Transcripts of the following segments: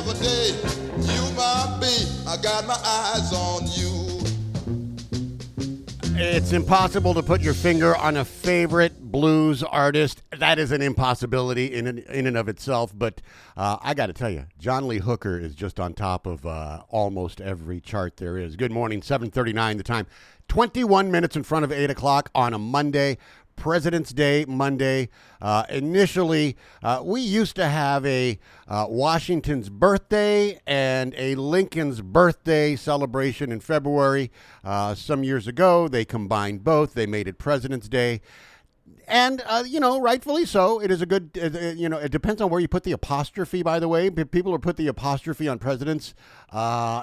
every day. You my babe, I got my eyes on you. It's impossible to put your finger on a favorite blues artist. That is an impossibility in and of itself. But I got to tell you, John Lee Hooker is just on top of almost every chart there is. Good morning, 7:39 the time. 21 minutes in front of 8 o'clock on a Monday. President's Day Monday. Initially, we used to have a Washington's birthday and a Lincoln's birthday celebration in February. Some years ago, they combined both. They made it President's Day. And, rightfully so. It is a good, it depends on where you put the apostrophe, by the way. People will put the apostrophe on presidents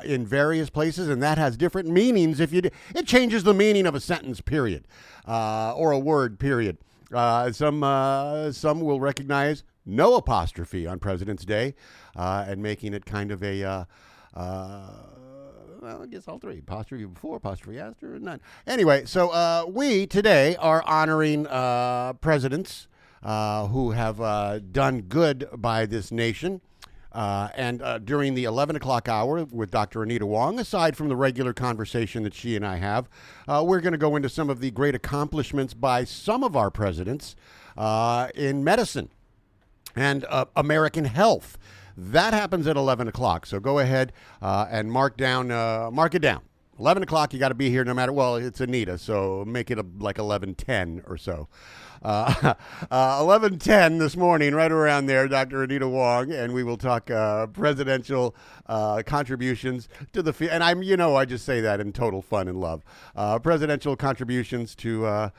in various places, and that has different meanings. It changes the meaning of a sentence, period, or a word, period. Some will recognize no apostrophe on President's Day and making it kind of a... well, I guess all three. Apostrophe before, apostrophe after, none. Anyway, so we today are honoring presidents who have done good by this nation. And during the 11 o'clock hour with Dr. Anita Wong, aside from the regular conversation that she and I have, we're going to go into some of the great accomplishments by some of our presidents in medicine and American health. That happens at 11 o'clock. So go ahead and mark it down. 11 o'clock, you got to be here no matter, well, it's Anita, so make it like 11:10 or so. 11:10 this morning, right around there, Dr. Anita Wong, and we will talk presidential contributions to the, and I just say that in total fun and love. Presidential contributions to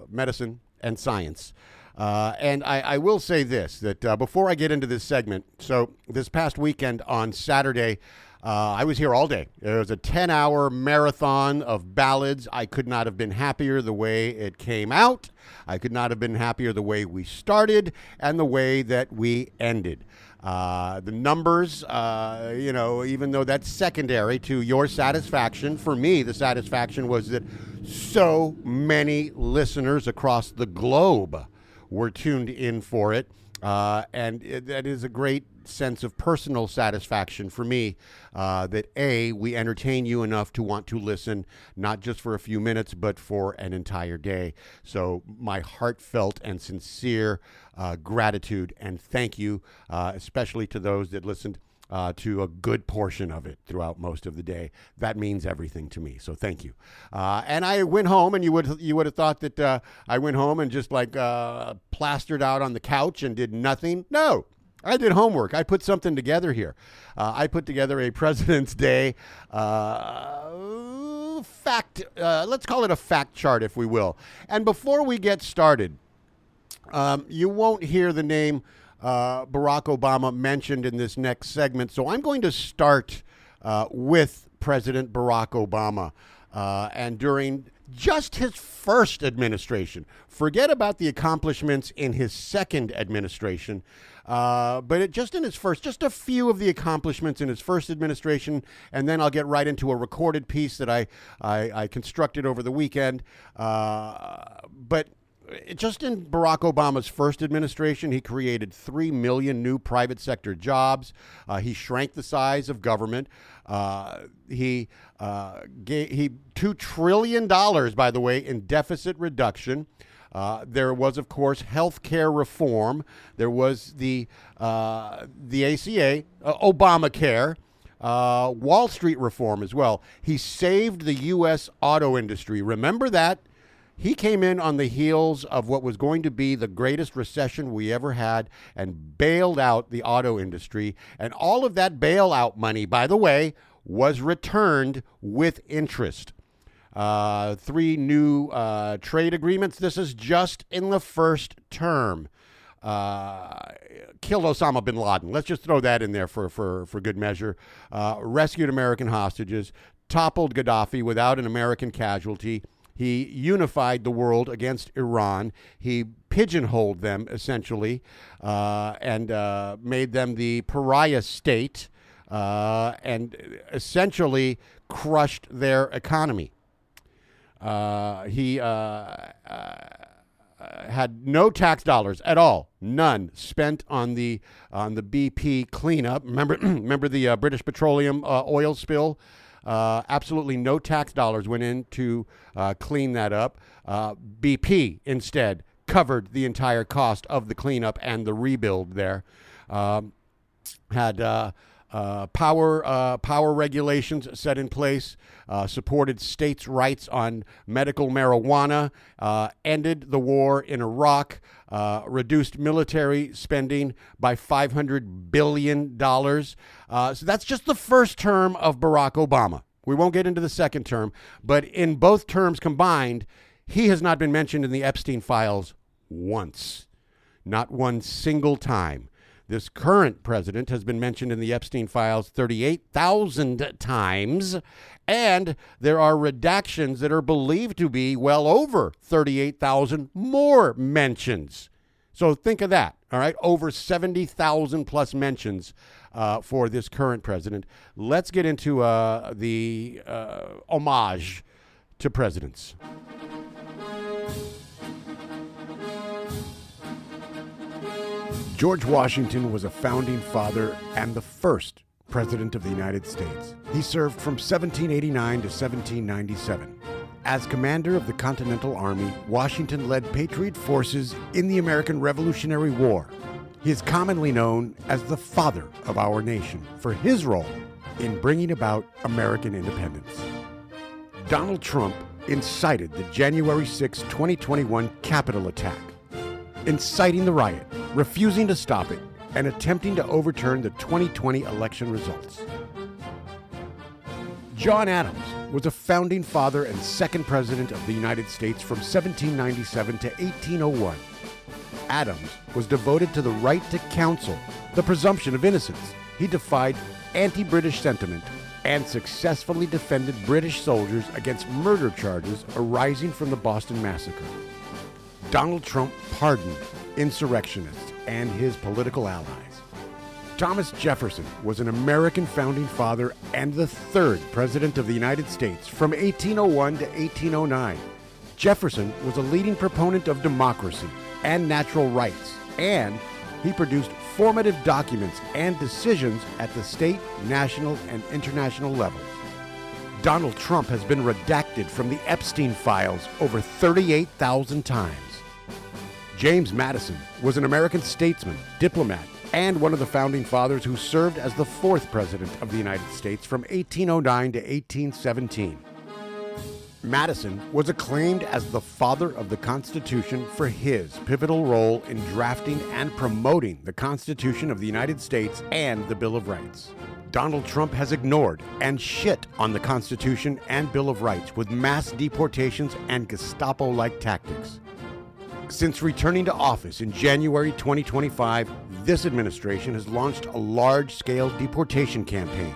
medicine and science. And I will say this, that before I get into this segment, so this past weekend on Saturday, I was here all day. It was a 10-hour marathon of ballads. I could not have been happier the way it came out. I could not have been happier the way we started and the way that we ended. The numbers, even though that's secondary to your satisfaction, for me, the satisfaction was that so many listeners across the globe were tuned in for it. And that is a great sense of personal satisfaction for me that, A, we entertain you enough to want to listen, not just for a few minutes, but for an entire day. So my heartfelt and sincere gratitude and thank you, especially to those that listened to a good portion of it throughout most of the day. That means everything to me. So thank you. And I went home, and you would have thought that I went home and just plastered out on the couch and did nothing. No, I did homework. I put something together here. I put together a President's Day fact. Let's call it a fact chart, if we will. And before we get started, you won't hear the name Barack Obama mentioned in this next segment. So I'm going to start with President Barack Obama. And during just his first administration, forget about the accomplishments in his second administration, but just in his first, just a few of the accomplishments in his first administration, and then I'll get right into a recorded piece that I constructed over the weekend. But just in Barack Obama's first administration, he created 3 million new private sector jobs. He shrank the size of government. He gave $2 trillion, by the way, in deficit reduction. There was, of course, health care reform. There was the ACA, Obamacare, Wall Street reform as well. He saved the U.S. auto industry. Remember that? He came in on the heels of what was going to be the greatest recession we ever had and bailed out the auto industry. And all of that bailout money, by the way, was returned with interest. 3 new trade agreements. This is just in the first term. Killed Osama bin Laden. Let's just throw that in there for good measure. Rescued American hostages. Toppled Gaddafi without an American casualty. He unified the world against Iran. He pigeonholed them, essentially, and made them the pariah state and essentially crushed their economy. He had no tax dollars at all, none spent on the BP cleanup. Remember the British Petroleum oil spill? Absolutely no tax dollars went in to clean that up. BP instead covered the entire cost of the cleanup and the rebuild there. Had power regulations set in place, supported states' rights on medical marijuana, ended the war in Iraq, reduced military spending by $500 billion. So that's just the first term of Barack Obama. We won't get into the second term, but in both terms combined, he has not been mentioned in the Epstein files once. Not one single time. This current president has been mentioned in the Epstein files 38,000 times, and there are redactions that are believed to be well over 38,000 more mentions. So think of that, all right? Over 70,000 plus mentions for this current president. Let's get into the homage to presidents. George Washington was a founding father and the first president of the United States. He served from 1789 to 1797. As commander of the Continental Army, Washington led Patriot forces in the American Revolutionary War. He is commonly known as the father of our nation for his role in bringing about American independence. Donald Trump incited the January 6, 2021 Capitol attack, inciting the riot, refusing to stop it, and attempting to overturn the 2020 election results. John Adams was a founding father and second president of the United States from 1797 to 1801. Adams was devoted to the right to counsel, the presumption of innocence. He defied anti-British sentiment and successfully defended British soldiers against murder charges arising from the Boston Massacre. Donald Trump pardoned insurrectionists and his political allies. Thomas Jefferson was an American founding father and the third president of the United States from 1801 to 1809. Jefferson was a leading proponent of democracy and natural rights, and he produced formative documents and decisions at the state, national, and international levels. Donald Trump has been redacted from the Epstein files over 38,000 times. James Madison was an American statesman, diplomat, and one of the founding fathers who served as the fourth president of the United States from 1809 to 1817. Madison was acclaimed as the father of the Constitution for his pivotal role in drafting and promoting the Constitution of the United States and the Bill of Rights. Donald Trump has ignored and shit on the Constitution and Bill of Rights with mass deportations and Gestapo-like tactics. Since returning to office in January 2025, this administration has launched a large-scale deportation campaign.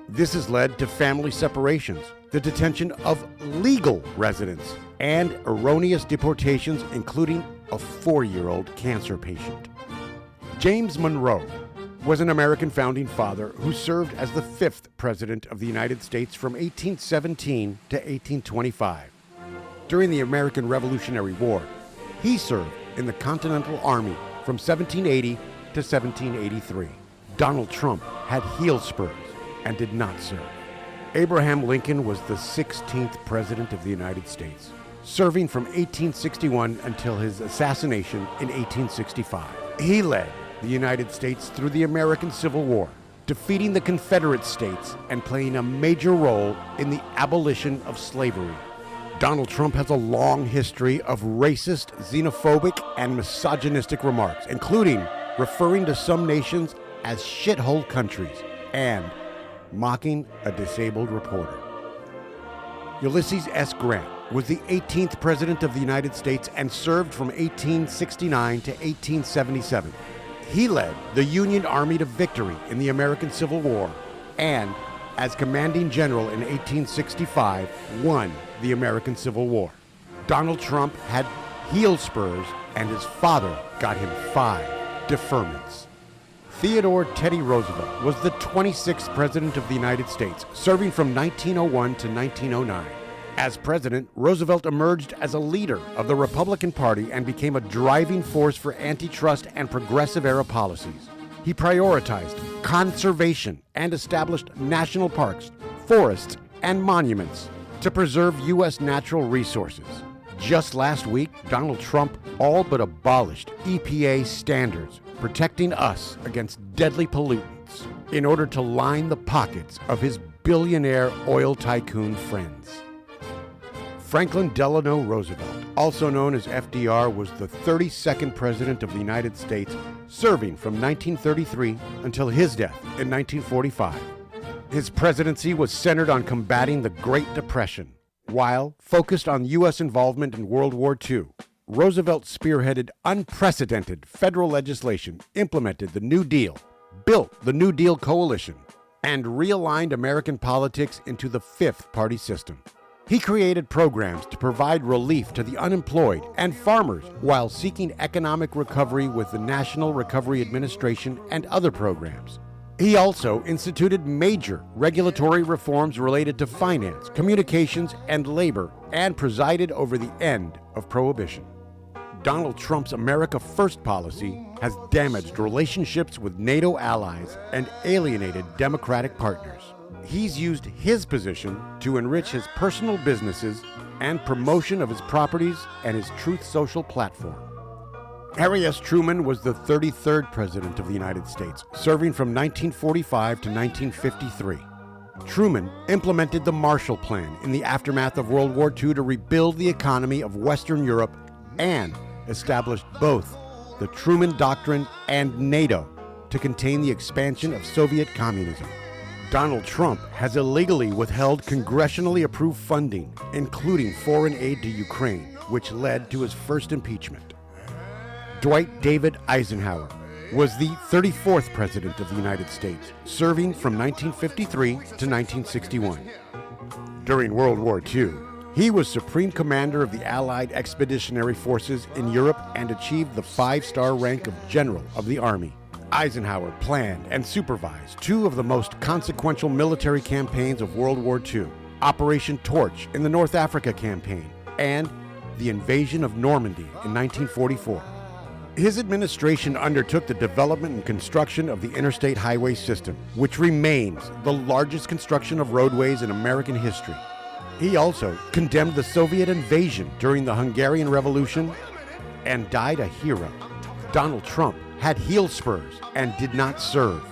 This has led to family separations, the detention of legal residents, and erroneous deportations, including a 4-year-old cancer patient. James Monroe was an American founding father who served as the fifth president of the United States from 1817 to 1825. During the American Revolutionary War, he served in the Continental Army from 1780 to 1783. Donald Trump had heel spurs and did not serve. Abraham Lincoln was the 16th president of the United States, serving from 1861 until his assassination in 1865. He led the United States through the American Civil War, defeating the Confederate States and playing a major role in the abolition of slavery. Donald Trump has a long history of racist, xenophobic, and misogynistic remarks, including referring to some nations as shithole countries and mocking a disabled reporter. Ulysses S. Grant was the 18th President of the United States and served from 1869 to 1877. He led the Union Army to victory in the American Civil War and, as commanding general in 1865, won the American Civil War. Donald Trump had heel spurs, and his father got him 5 deferments. Theodore Teddy Roosevelt was the 26th President of the United States, serving from 1901 to 1909. As president, Roosevelt emerged as a leader of the Republican Party and became a driving force for antitrust and progressive-era policies. He prioritized conservation and established national parks, forests, and monuments to preserve U.S. natural resources. Just last week, Donald Trump all but abolished EPA standards protecting us against deadly pollutants in order to line the pockets of his billionaire oil tycoon friends. Franklin Delano Roosevelt, also known as FDR, was the 32nd President of the United States, serving from 1933 until his death in 1945. His presidency was centered on combating the Great Depression. While focused on U.S. involvement in World War II, Roosevelt spearheaded unprecedented federal legislation, implemented the New Deal, built the New Deal coalition, and realigned American politics into the fifth party system. He created programs to provide relief to the unemployed and farmers while seeking economic recovery with the National Recovery Administration and other programs. He also instituted major regulatory reforms related to finance, communications, and labor, and presided over the end of Prohibition. Donald Trump's America First policy has damaged relationships with NATO allies and alienated Democratic partners. He's used his position to enrich his personal businesses and promotion of his properties and his Truth Social platform. Harry S. Truman was the 33rd President of the United States, serving from 1945 to 1953. Truman implemented the Marshall Plan in the aftermath of World War II to rebuild the economy of Western Europe and established both the Truman Doctrine and NATO to contain the expansion of Soviet communism. Donald Trump has illegally withheld congressionally approved funding, including foreign aid to Ukraine, which led to his first impeachment. Dwight David Eisenhower was the 34th President of the United States, serving from 1953 to 1961. During World War II, he was Supreme Commander of the Allied Expeditionary Forces in Europe and achieved the 5-star rank of General of the Army. Eisenhower planned and supervised two of the most consequential military campaigns of World War II, Operation Torch in the North Africa Campaign and the invasion of Normandy in 1944. His administration undertook the development and construction of the interstate highway system, which remains the largest construction of roadways in American history. He also condemned the Soviet invasion during the Hungarian Revolution and died a hero. Donald Trump had heel spurs and did not serve,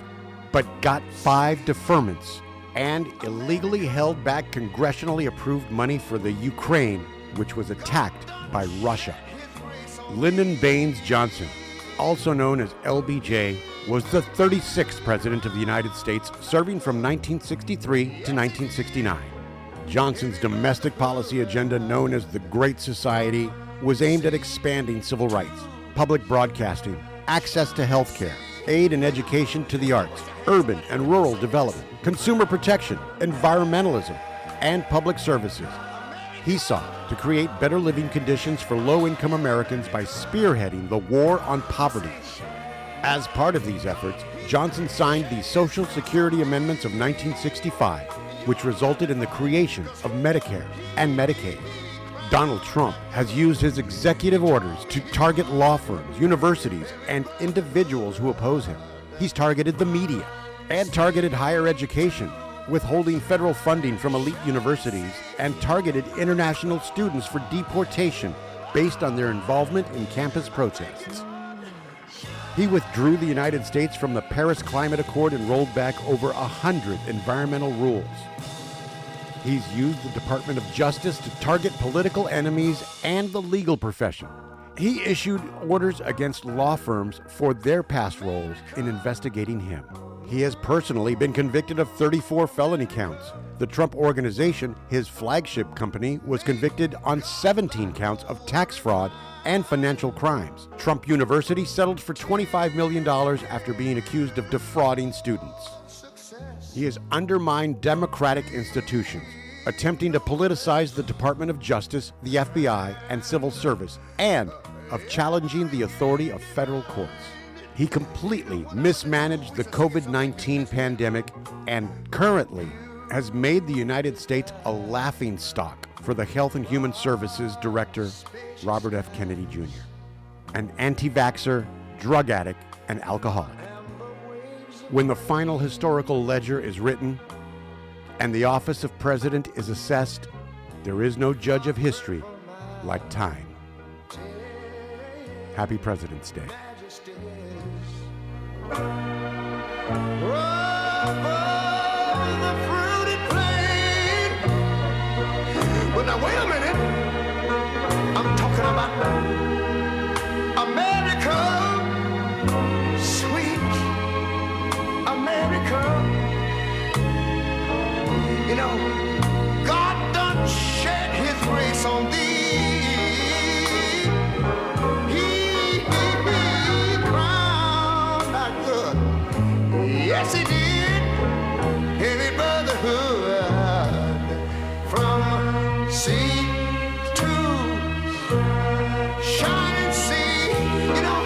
but got 5 deferments and illegally held back congressionally approved money for the Ukraine, which was attacked by Russia. Lyndon Baines Johnson, also known as LBJ, was the 36th President of the United States, serving from 1963 to 1969. Johnson's domestic policy agenda, known as the Great Society, was aimed at expanding civil rights, public broadcasting, access to health care, aid and education to the arts, urban and rural development, consumer protection, environmentalism, and public services. He sought to create better living conditions for low-income Americans by spearheading the war on poverty. As part of these efforts, Johnson signed the Social Security Amendments of 1965, which resulted in the creation of Medicare and Medicaid. Donald Trump has used his executive orders to target law firms, universities, and individuals who oppose him. He's targeted the media and targeted higher education, withholding federal funding from elite universities, and targeted international students for deportation based on their involvement in campus protests. He withdrew the United States from the Paris Climate Accord and rolled back over 100 environmental rules. He's used the Department of Justice to target political enemies and the legal profession. He issued orders against law firms for their past roles in investigating him. He has personally been convicted of 34 felony counts. The Trump Organization, his flagship company, was convicted on 17 counts of tax fraud and financial crimes. Trump University settled for $25 million after being accused of defrauding students. He has undermined democratic institutions, attempting to politicize the Department of Justice, the FBI, and civil service, and of challenging the authority of federal courts. He completely mismanaged the COVID-19 pandemic and currently has made the United States a laughingstock for the Health and Human Services Director, Robert F. Kennedy Jr., an anti-vaxxer, drug addict, and alcoholic. When the final historical ledger is written and the office of president is assessed, there is no judge of history like time. Happy President's Day. But now wait a minute, I'm talking about America, sweet America. You know, God done shed his grace on thee. He crowned thy good. Yes, he did. Heavy brotherhood from sea to shining sea. You know,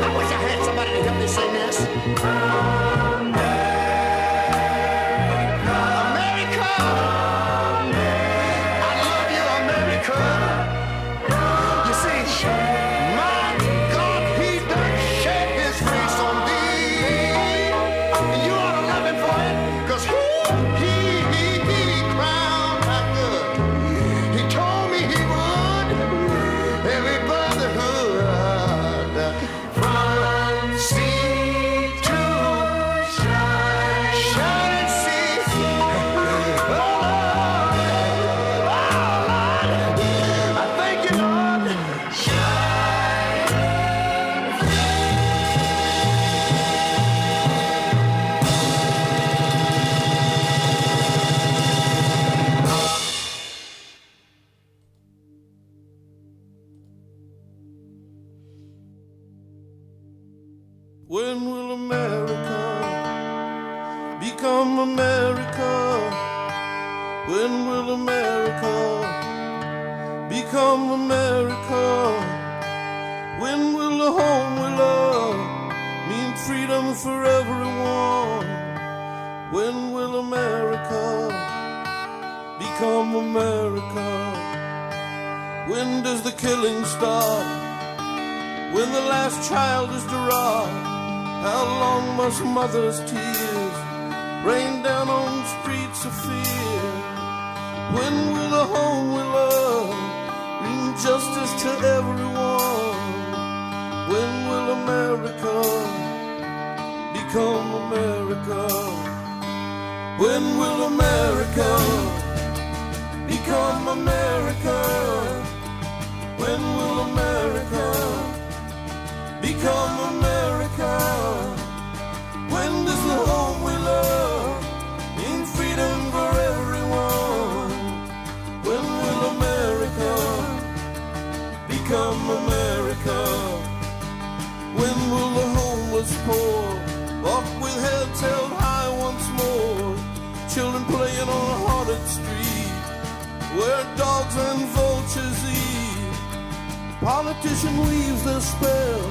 I wish I had somebody to help me sing this. America, I love you, America. You see, my God, he done shed his grace on thee. And you ought to love him for it, 'cause he crowned my good. He told me he would. Every brotherhood from sea to shining sea. Oh Lord, I thank you, Lord. When will America become America? When will America become America? When will the home we love mean freedom for everyone? When will America become America? When does the killing stop? When the last child is dropped? How long must mothers' tears rain down on streets of fear? When will the home we love bring justice to everyone? When will America become America? When will America become America? When will America become America? When does the home we love mean freedom for everyone? When will America become America? When will the homeless poor walk with heads held high once more? Children playing on a haunted street where dogs and vultures eat. Politician weaves their spell,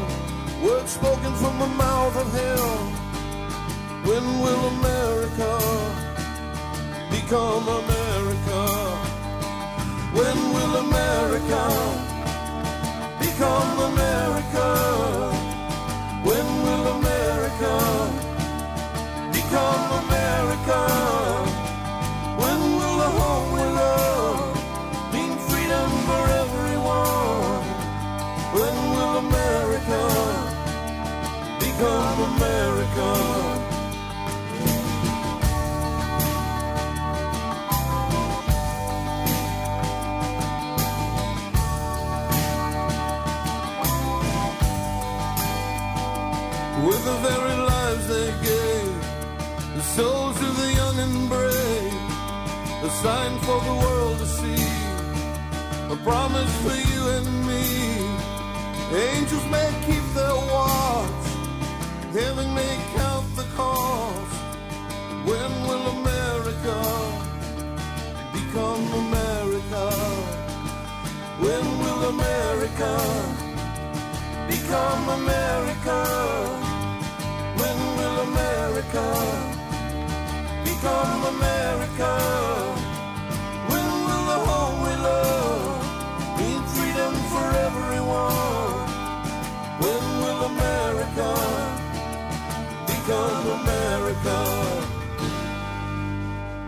words spoken from the mouth of hell. When will America become America? When will America become America? When will America become America? When will the home we love mean freedom for everyone? When will America become America? With the very lives they gave, the souls of the young and brave, a sign for the world to see, a promise for you and me. Angels may keep their watch, heaven may count the cost. When will America become America? When will America become America? When will America become America? When will the home we love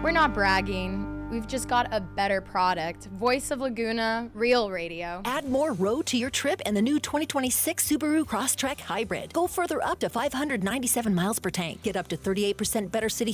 We're not bragging. We've just got a better product. Voice of Laguna, real radio. Add more road to your trip in the new 2026 Subaru Crosstrek Hybrid. Go further up to 597 miles per tank. Get up to 38% better city